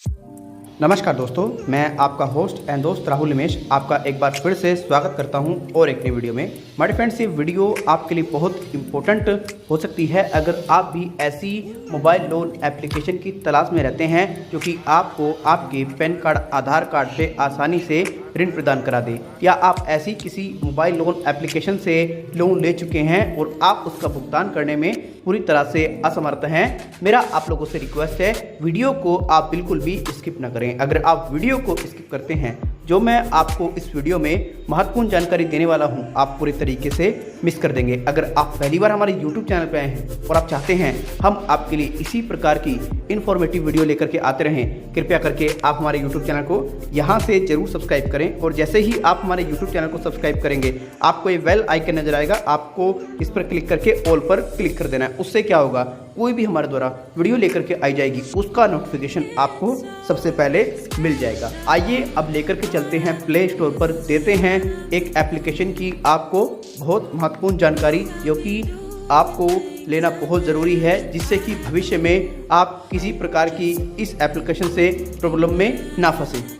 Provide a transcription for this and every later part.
नमस्कार दोस्तों, मैं आपका होस्ट एंड दोस्त राहुल उमेश आपका एक बार फिर से स्वागत करता हूं और एक नई वीडियो में। माय फ्रेंड्स, ये वीडियो आपके लिए बहुत इंपॉर्टेंट हो सकती है अगर आप भी ऐसी मोबाइल लोन एप्लीकेशन की तलाश में रहते हैं जो कि आपको आपके पैन कार्ड, आधार कार्ड से आसानी से ऋण प्रदान करा दे, या आप ऐसी किसी मोबाइल लोन एप्लीकेशन से लोन ले चुके हैं और आप उसका भुगतान करने में पूरी तरह से असमर्थ हैं। मेरा आप लोगों से रिक्वेस्ट है, वीडियो को आप बिल्कुल भी स्किप ना करें। अगर आप वीडियो को स्किप करते हैं, जो मैं आपको इस वीडियो में महत्वपूर्ण जानकारी देने वाला हूं, आप पूरी तरीके से मिस कर देंगे। अगर आप पहली बार हमारे YouTube चैनल पर आए हैं और आप चाहते हैं हम आपके लिए इसी प्रकार की इन्फॉर्मेटिव वीडियो लेकर के आते रहें, कृपया करके आप हमारे YouTube चैनल को यहाँ से जरूर सब्सक्राइब करें। और जैसे ही आप हमारे YouTube चैनल को सब्सक्राइब करेंगे, आपको ये बेल आइकन नजर आएगा, आपको इस पर क्लिक करके ऑल पर क्लिक कर देना है। उससे क्या होगा, कोई भी हमारे द्वारा वीडियो लेकर के आई जाएगी, उसका नोटिफिकेशन आपको सबसे पहले मिल जाएगा। आइए अब लेकर के चलते हैं प्ले स्टोर पर, देते हैं एक एप्लीकेशन की आपको बहुत महत्वपूर्ण जानकारी, जो कि आपको लेना बहुत ज़रूरी है, जिससे कि भविष्य में आप किसी प्रकार की इस एप्लीकेशन से प्रॉब्लम में ना फंसे।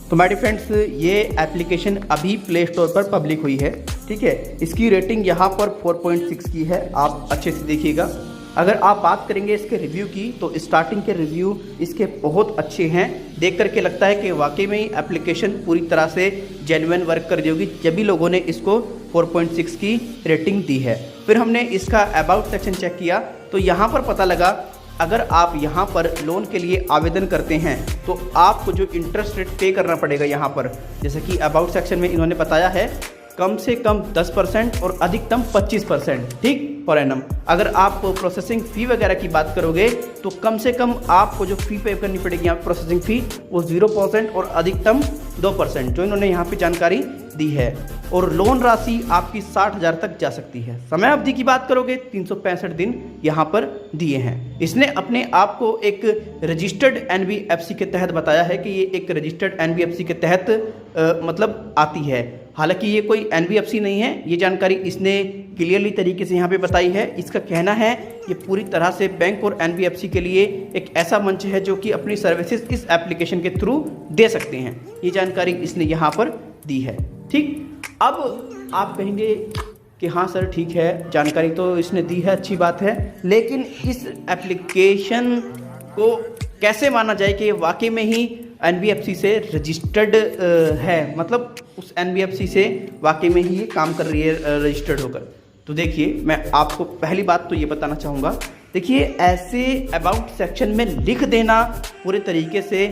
तो माय डियर फ्रेंड्स, ये एप्लीकेशन अभी प्ले स्टोर पर पब्लिक हुई है, ठीक है। इसकी रेटिंग यहाँ पर 4.6 की है, आप अच्छे से देखिएगा। अगर आप बात करेंगे इसके रिव्यू की, तो स्टार्टिंग के रिव्यू इसके बहुत अच्छे हैं। देख करके लगता है कि वाकई में ही एप्लीकेशन पूरी तरह से जेन्युइन वर्क कर रही होगी, जब भी लोगों ने इसको 4.6 की रेटिंग दी है। फिर हमने इसका अबाउट सेक्शन चेक किया, तो यहाँ पर पता लगा अगर आप यहाँ पर लोन के लिए आवेदन करते हैं तो आपको जो इंटरेस्ट रेट पे करना पड़ेगा यहाँ पर, जैसे कि अबाउट सेक्शन में इन्होंने बताया है, कम से कम 10% और अधिकतम 25%, ठीक, पर एनम। अगर आप प्रोसेसिंग फ़ी वगैरह की बात करोगे तो कम से कम आपको जो फ़ी पे करनी पड़ेगी यहाँ प्रोसेसिंग फ़ी, वो 0% और अधिकतम 2%, जो इन्होंने यहाँ पे जानकारी दी है। और लोन राशि आपकी 60,000 तक जा सकती है। समय अवधि की बात करोगे 365 दिन यहाँ पर दिए हैं। इसने अपने आप को एक रजिस्टर्ड एनबीएफसी के तहत बताया है कि ये एक रजिस्टर्ड एनबीएफसी के तहत मतलब आती है। हालांकि ये कोई एनबीएफसी नहीं है, ये जानकारी इसने क्लियरली तरीके से यहाँ पे बताई है। इसका कहना है ये पूरी तरह से बैंक और एनबीएफसी के लिए एक ऐसा मंच है जो कि अपनी सर्विसेज इस एप्लीकेशन के थ्रू दे सकते हैं। ये जानकारी इसने यहाँ पर दी है, ठीक। अब आप कहेंगे कि हाँ सर, ठीक है, जानकारी तो इसने दी है, अच्छी बात है, लेकिन इस एप्लीकेशन को कैसे माना जाए कि वाकई में ही एनबीएफसी से रजिस्टर्ड है, मतलब उस एनबीएफसी से वाकई में ही ये काम कर रही है रजिस्टर्ड होकर। तो देखिए, मैं आपको पहली बात तो ये बताना चाहूँगा, देखिए ऐसे अबाउट सेक्शन में लिख देना पूरे तरीके से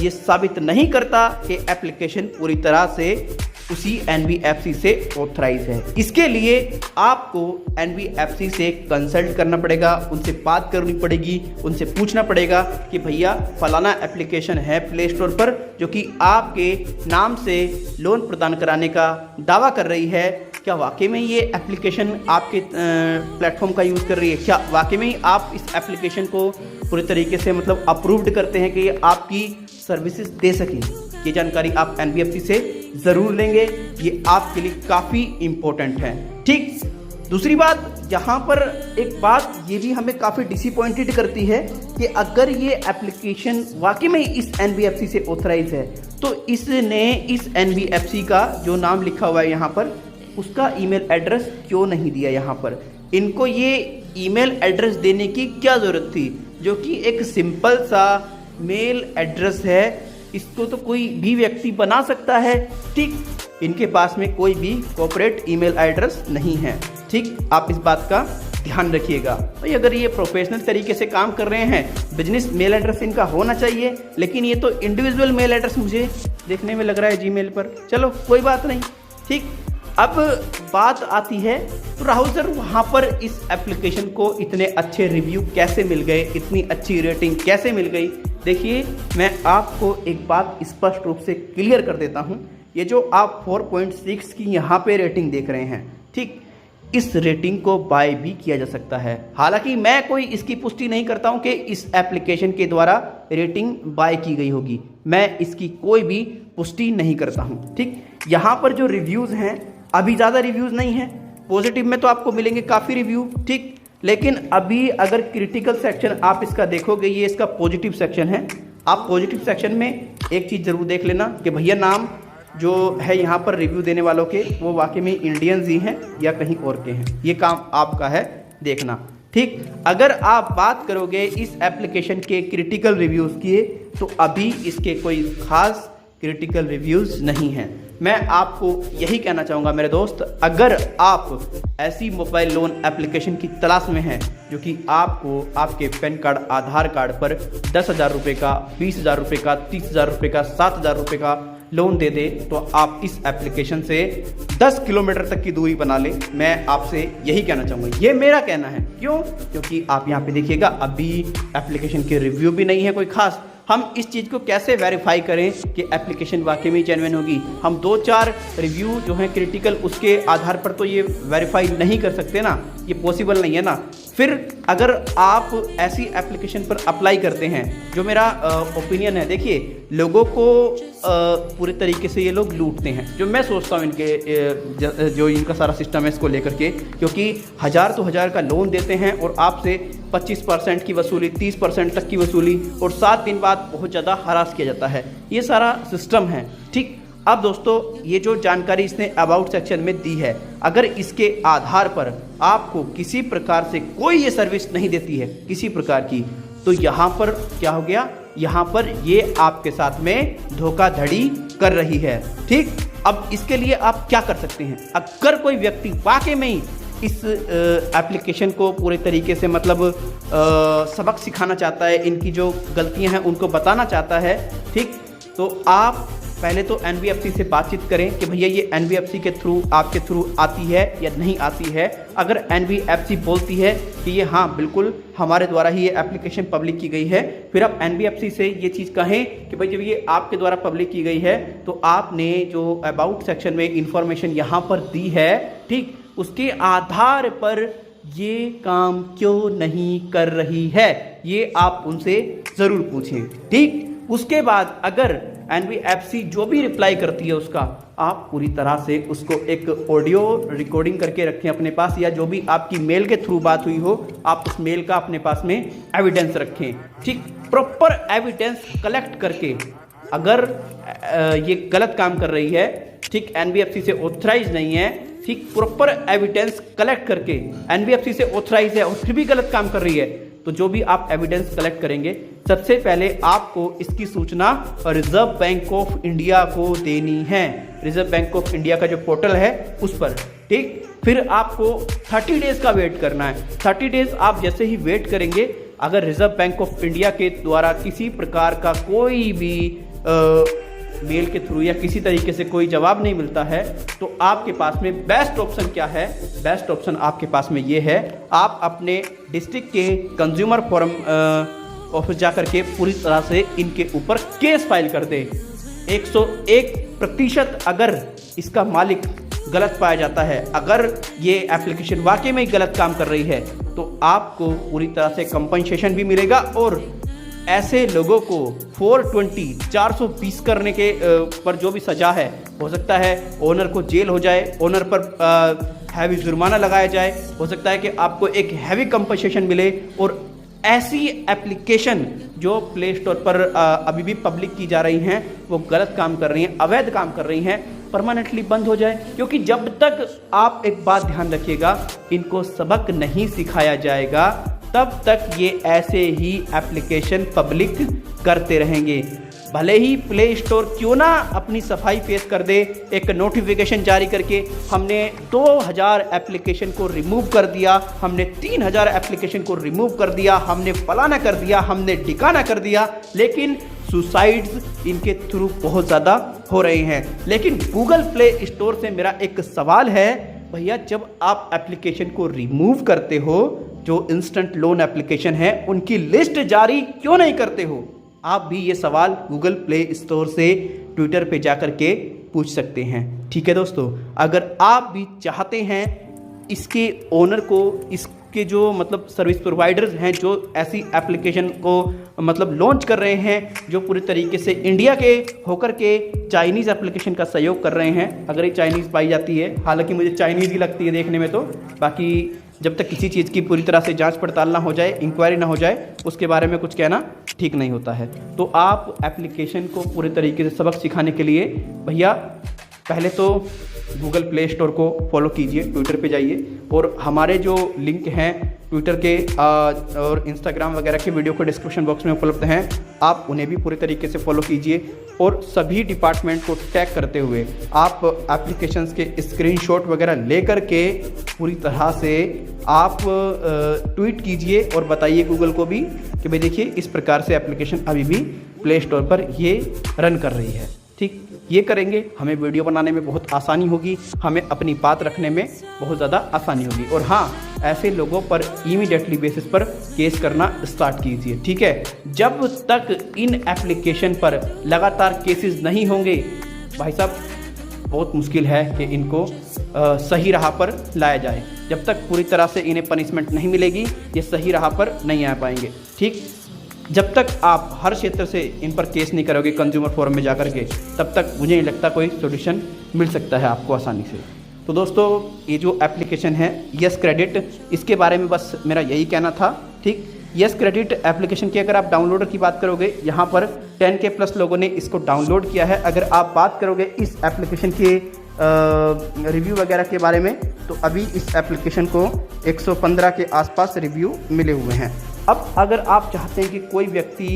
ये साबित नहीं करता कि एप्लीकेशन पूरी तरह से उसी एनबीएफसी से ऑथराइज है। इसके लिए आपको एनबीएफसी से कंसल्ट करना पड़ेगा, उनसे बात करनी पड़ेगी, उनसे पूछना पड़ेगा कि भैया फलाना एप्लीकेशन है प्ले स्टोर पर जो कि आपके नाम से लोन प्रदान कराने का दावा कर रही है, क्या वाकई में ये एप्लीकेशन आपके प्लेटफॉर्म का यूज़ कर रही है? क्या वाकई में आप इस एप्लीकेशन को पूरी तरीके से मतलब अप्रूव्ड करते हैं कि ये आपकी सर्विसेज दे सकें? ये जानकारी आप एनबीएफसी से ज़रूर लेंगे, ये आपके लिए काफ़ी इम्पोर्टेंट है, ठीक। दूसरी बात, यहाँ पर एक बात ये भी हमें काफ़ी डिसअपॉइंटेड करती है कि अगर ये एप्लीकेशन वाकई में इस एनबीएफसी से ऑथराइज है, तो इसने इस एनबीएफसी का जो नाम लिखा हुआ है यहाँ पर, उसका ईमेल एड्रेस क्यों नहीं दिया यहाँ पर? इनको ये ईमेल एड्रेस देने की क्या ज़रूरत थी, जो कि एक सिंपल सा मेल एड्रेस है, इसको तो कोई भी व्यक्ति बना सकता है, ठीक। इनके पास में कोई भी कॉर्पोरेट ईमेल एड्रेस नहीं है, ठीक। आप इस बात का ध्यान रखिएगा भाई। अगर ये प्रोफेशनल तरीके से काम कर रहे हैं, बिजनेस मेल एड्रेस इनका होना चाहिए, लेकिन ये तो इंडिविजुअल मेल एड्रेस मुझे देखने में लग रहा है जीमेल पर। चलो कोई बात नहीं, ठीक। अब बात आती है, तो राहुल सर वहाँ पर इस एप्लीकेशन को इतने अच्छे रिव्यू कैसे मिल गए, इतनी अच्छी रेटिंग कैसे मिल गई? देखिए, मैं आपको एक बात स्पष्ट रूप से क्लियर कर देता हूँ। ये जो आप 4.6 की यहाँ पे रेटिंग देख रहे हैं, ठीक, इस रेटिंग को बाय भी किया जा सकता है। हालांकि मैं कोई इसकी पुष्टि नहीं करता हूं कि इस एप्लीकेशन के द्वारा रेटिंग बाय की गई होगी, मैं इसकी कोई भी पुष्टि नहीं करता हूं। ठीक, यहां पर जो रिव्यूज़ हैं अभी ज़्यादा रिव्यूज़ नहीं हैं, पॉजिटिव में तो आपको मिलेंगे काफ़ी रिव्यू। ठीक, लेकिन अभी अगर क्रिटिकल सेक्शन आप इसका देखोगे, ये इसका पॉजिटिव सेक्शन है। आप पॉजिटिव सेक्शन में एक चीज़ ज़रूर देख लेना कि भैया नाम जो है यहाँ पर रिव्यू देने वालों के वो वाकई में इंडियंस ही हैं या कहीं और के हैं, ये काम आपका है देखना। ठीक, अगर आप बात करोगे इस एप्लीकेशन के क्रिटिकल रिव्यूज़ की, तो अभी इसके कोई ख़ास क्रिटिकल रिव्यूज़ नहीं हैं। मैं आपको यही कहना चाहूँगा मेरे दोस्त, अगर आप ऐसी मोबाइल लोन एप्लीकेशन की तलाश में हैं जो कि आपको आपके पैन कार्ड, आधार कार्ड पर 10,000 रुपये का, 20,000 रुपये का, 30,000 रुपये का, 7,000 रुपये का लोन दे दे, तो आप इस एप्लीकेशन से 10 किलोमीटर तक की दूरी बना ले। मैं आपसे यही कहना चाहूँगा, ये मेरा कहना है। क्यों? क्योंकि आप यहाँ पे देखिएगा अभी एप्लीकेशन के रिव्यू भी नहीं है कोई खास। हम इस चीज़ को कैसे वेरीफाई करें कि एप्लीकेशन वाकई में जेन्युइन होगी? हम 2-4 रिव्यू जो हैं क्रिटिकल, उसके आधार पर तो ये वेरीफाई नहीं कर सकते ना, ये पॉसिबल नहीं है ना। फिर अगर आप ऐसी एप्लीकेशन पर अप्लाई करते हैं, जो मेरा ओपिनियन है, देखिए लोगों को पूरे तरीके से ये लोग लूटते हैं, जो मैं सोचता हूँ इनके जो इनका सारा सिस्टम है इसको लेकर के, क्योंकि 1000 तो 1000 का लोन देते हैं और आपसे 25% की वसूली, 30% तक की वसूली, और 7 दिन बाद बहुत ज़्यादा हरास किया जाता है। ये सारा सिस्टम है। ठीक, अब दोस्तों ये जो जानकारी इसने अबाउट सेक्शन में दी है, अगर इसके आधार पर आपको किसी प्रकार से कोई ये सर्विस नहीं देती है किसी प्रकार की, तो यहाँ पर क्या हो गया, यहाँ पर ये आपके साथ में धोखाधड़ी कर रही है। ठीक, अब इसके लिए आप क्या कर सकते हैं? अगर कोई व्यक्ति वाकई में ही इस एप्लीकेशन को पूरे तरीके से मतलब सबक सिखाना चाहता है, इनकी जो गलतियां हैं उनको बताना चाहता है, ठीक, तो आप पहले तो NBFC से बातचीत करें कि भैया ये NBFC के थ्रू, आपके थ्रू आती है या नहीं आती है। अगर NBFC बोलती है कि ये हाँ बिल्कुल हमारे द्वारा ही ये एप्लीकेशन पब्लिक की गई है, फिर आप NBFC से ये चीज़ कहें कि भाई जब ये आपके द्वारा पब्लिक की गई है तो आपने जो अबाउट सेक्शन में इंफॉर्मेशन यहाँ पर दी है, ठीक, उसके आधार पर ये काम क्यों नहीं कर रही है, ये आप उनसे ज़रूर पूछें। ठीक, उसके बाद अगर NBFC जो भी रिप्लाई करती है उसका आप पूरी तरह से उसको एक ऑडियो रिकॉर्डिंग करके रखें अपने पास, या जो भी आपकी मेल के थ्रू बात हुई हो आप उस मेल का अपने पास में एविडेंस रखें। ठीक, प्रॉपर एविडेंस कलेक्ट करके अगर ये गलत काम कर रही है, ठीक, NBFC से ऑथराइज नहीं है, ठीक, प्रॉपर एविडेंस कलेक्ट करके NBFC से ऑथराइज है और फिर भी गलत काम कर रही है, तो जो भी आप एविडेंस कलेक्ट करेंगे सबसे पहले आपको इसकी सूचना रिजर्व बैंक ऑफ इंडिया को देनी है। रिजर्व बैंक ऑफ इंडिया का जो पोर्टल है उस पर। ठीक, फिर आपको 30 डेज का वेट करना है। 30 डेज आप जैसे ही वेट करेंगे, अगर रिजर्व बैंक ऑफ इंडिया के द्वारा किसी प्रकार का कोई भी मेल के थ्रू या किसी तरीके से कोई जवाब नहीं मिलता है, तो आपके पास में बेस्ट ऑप्शन क्या है? बेस्ट ऑप्शन आपके पास में ये है, आप अपने डिस्ट्रिक्ट के कंज्यूमर फोरम ऑफिस जाकर के पूरी तरह से इनके ऊपर केस फाइल कर दे। 101% अगर इसका मालिक गलत पाया जाता है, अगर ये एप्लीकेशन वाकई में ही गलत काम कर रही है, तो आपको पूरी तरह से कंपनसेशन भी मिलेगा और ऐसे लोगों को 420 करने के पर जो भी सज़ा है, हो सकता है ओनर को जेल हो जाए, ओनर पर हैवी जुर्माना लगाया जाए, हो सकता है कि आपको एक हैवी कंपनसेशन मिले, और ऐसी एप्लीकेशन जो प्ले स्टोर पर अभी भी पब्लिक की जा रही हैं, वो गलत काम कर रही हैं, अवैध काम कर रही हैं, परमानेंटली बंद हो जाए। क्योंकि जब तक आप एक बात ध्यान रखिएगा, इनको सबक नहीं सिखाया जाएगा, तब तक ये ऐसे ही एप्लीकेशन पब्लिक करते रहेंगे। भले ही प्ले स्टोर क्यों ना अपनी सफाई पेश कर दे, एक नोटिफिकेशन जारी करके हमने 2000 एप्लीकेशन को रिमूव कर दिया, हमने 3000 एप्लीकेशन को रिमूव कर दिया, हमने फलाना कर दिया, हमने ठिकाना कर दिया, लेकिन सुसाइड्स इनके थ्रू बहुत ज़्यादा हो रहे हैं। लेकिन गूगल प्ले स्टोर से मेरा एक सवाल है, भैया जब आप एप्लीकेशन को रिमूव करते हो, जो इंस्टेंट लोन एप्लीकेशन है, उनकी लिस्ट जारी क्यों नहीं करते हो? आप भी ये सवाल गूगल प्ले स्टोर से ट्विटर पे जाकर के पूछ सकते हैं। ठीक है दोस्तों, अगर आप भी चाहते हैं इसके ओनर को, इसके जो मतलब सर्विस प्रोवाइडर्स हैं जो ऐसी एप्लीकेशन को मतलब लॉन्च कर रहे हैं, जो पूरी तरीके से इंडिया के होकर के चाइनीज़ एप्लीकेशन का सहयोग कर रहे हैं, अगर ये चाइनीज़ पाई जाती है, हालांकि मुझे चाइनीज़ ही लगती है देखने में, तो बाकी जब तक किसी चीज़ की पूरी तरह से जांच पड़ताल ना हो जाए, इंक्वायरी ना हो जाए, उसके बारे में कुछ कहना ठीक नहीं होता है। तो आप एप्लीकेशन को पूरे तरीके से सबक सिखाने के लिए भैया पहले तो गूगल प्ले स्टोर को फॉलो कीजिए, ट्विटर पे जाइए और हमारे जो लिंक हैं ट्विटर के और इंस्टाग्राम वगैरह के वीडियो को डिस्क्रिप्शन बॉक्स में उपलब्ध हैं, आप उन्हें भी पूरी तरीके से फॉलो कीजिए और सभी डिपार्टमेंट को टैग करते हुए आप एप्लीकेशंस के स्क्रीनशॉट वगैरह लेकर के पूरी तरह से आप ट्वीट कीजिए और बताइए गूगल को भी कि भाई देखिए इस प्रकार से एप्लीकेशन अभी भी प्ले स्टोर पर ये रन कर रही है। ठीक, ये करेंगे हमें वीडियो बनाने में बहुत आसानी होगी, हमें अपनी बात रखने में बहुत ज़्यादा आसानी होगी। और हाँ, ऐसे लोगों पर इमीडिएटली बेसिस पर केस करना स्टार्ट कीजिए। ठीक है, जब तक इन एप्लीकेशन पर लगातार केसेस नहीं होंगे भाई साहब बहुत मुश्किल है कि इनको सही राह पर लाया जाए। जब तक पूरी तरह से इन्हें पनिशमेंट नहीं मिलेगी, ये सही राह पर नहीं आ पाएंगे। ठीक, जब तक आप हर क्षेत्र से इन पर केस नहीं करोगे कंज्यूमर फोरम में जाकर के, तब तक मुझे नहीं लगता कोई सॉल्यूशन मिल सकता है आपको आसानी से। तो दोस्तों, ये जो एप्लीकेशन है यस क्रेडिट, इसके बारे में बस मेरा यही कहना था। ठीक, यस क्रेडिट एप्लीकेशन की अगर आप डाउनलोडर की बात करोगे, यहाँ पर 10K प्लस लोगों ने इसको डाउनलोड किया है। अगर आप बात करोगे इस एप्लीकेशन के रिव्यू वगैरह के बारे में, तो अभी इस एप्लीकेशन को 115 के आसपास रिव्यू मिले हुए हैं। अब अगर आप चाहते हैं कि कोई व्यक्ति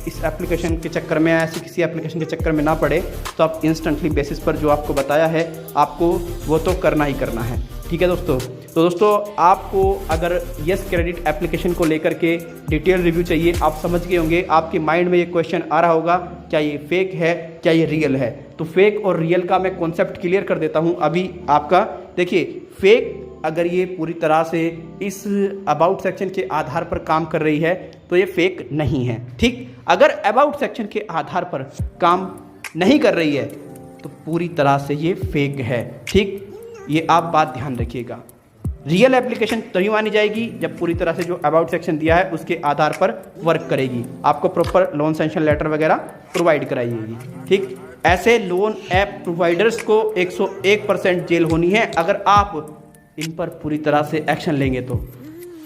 इस एप्लीकेशन के चक्कर में, ऐसी किसी एप्लीकेशन के चक्कर में ना पड़े, तो आप इंस्टेंटली बेसिस पर जो आपको बताया है आपको वो तो करना ही करना है। ठीक है दोस्तों, तो दोस्तों आपको अगर यस क्रेडिट एप्लीकेशन को लेकर के डिटेल रिव्यू चाहिए, आप समझ गए होंगे, आपके माइंड में ये क्वेश्चन आ रहा होगा क्या ये फेक है, क्या ये रियल है। तो फेक और रियल का मैं कॉन्सेप्ट क्लियर कर देता हूँ अभी आपका। देखिए, फेक अगर ये पूरी तरह से इस अबाउट सेक्शन के आधार पर काम कर रही है तो ये फेक नहीं है। ठीक, अगर अबाउट सेक्शन के आधार पर काम नहीं कर रही है तो पूरी तरह से ये फेक है। ठीक, ये आप बात ध्यान रखिएगा। रियल एप्लीकेशन तभी मानी जाएगी जब पूरी तरह से जो अबाउट सेक्शन दिया है उसके आधार पर वर्क करेगी, आपको प्रॉपर लोन सैंक्शन लेटर वगैरह प्रोवाइड कराइएगी। ठीक, ऐसे लोन ऐप प्रोवाइडर्स को 101% जेल होनी है अगर आप इन पर पूरी तरह से एक्शन लेंगे तो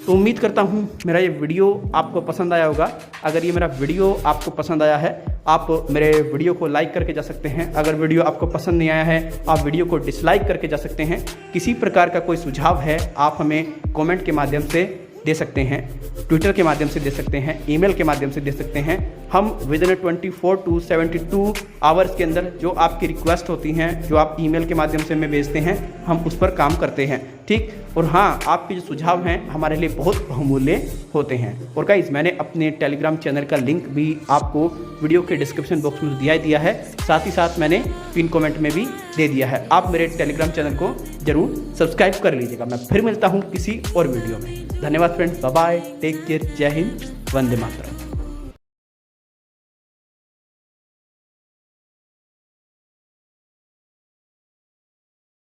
उम्मीद करता हूँ मेरा ये वीडियो आपको पसंद आया होगा। अगर ये मेरा वीडियो आपको पसंद आया है, आप मेरे वीडियो को लाइक करके जा सकते हैं। अगर वीडियो आपको पसंद नहीं आया है, आप वीडियो को डिसलाइक करके जा सकते हैं। किसी प्रकार का कोई सुझाव है आप हमें कमेंट के माध्यम से दे सकते हैं, ट्विटर के माध्यम से दे सकते हैं, ईमेल के माध्यम से दे सकते हैं। हम विदिन 24 to 72 आवर्स के अंदर जो आपकी रिक्वेस्ट होती हैं, जो आप ईमेल के माध्यम से हमें भेजते हैं, हम उस पर काम करते हैं। ठीक, और हाँ, आपके जो सुझाव हैं हमारे लिए बहुत बहुमूल्य होते हैं। और गाइस, मैंने अपने टेलीग्राम चैनल का लिंक भी आपको वीडियो के डिस्क्रिप्शन बॉक्स में दिया है, साथ ही साथ मैंने पिन कमेंट में भी दे दिया है। आप मेरे टेलीग्राम चैनल को जरूर सब्सक्राइब कर लीजिएगा। मैं फिर मिलता हूँ किसी और वीडियो में। धन्यवाद friends, bye bye, take care, जय हिंद, वंदे मातरम।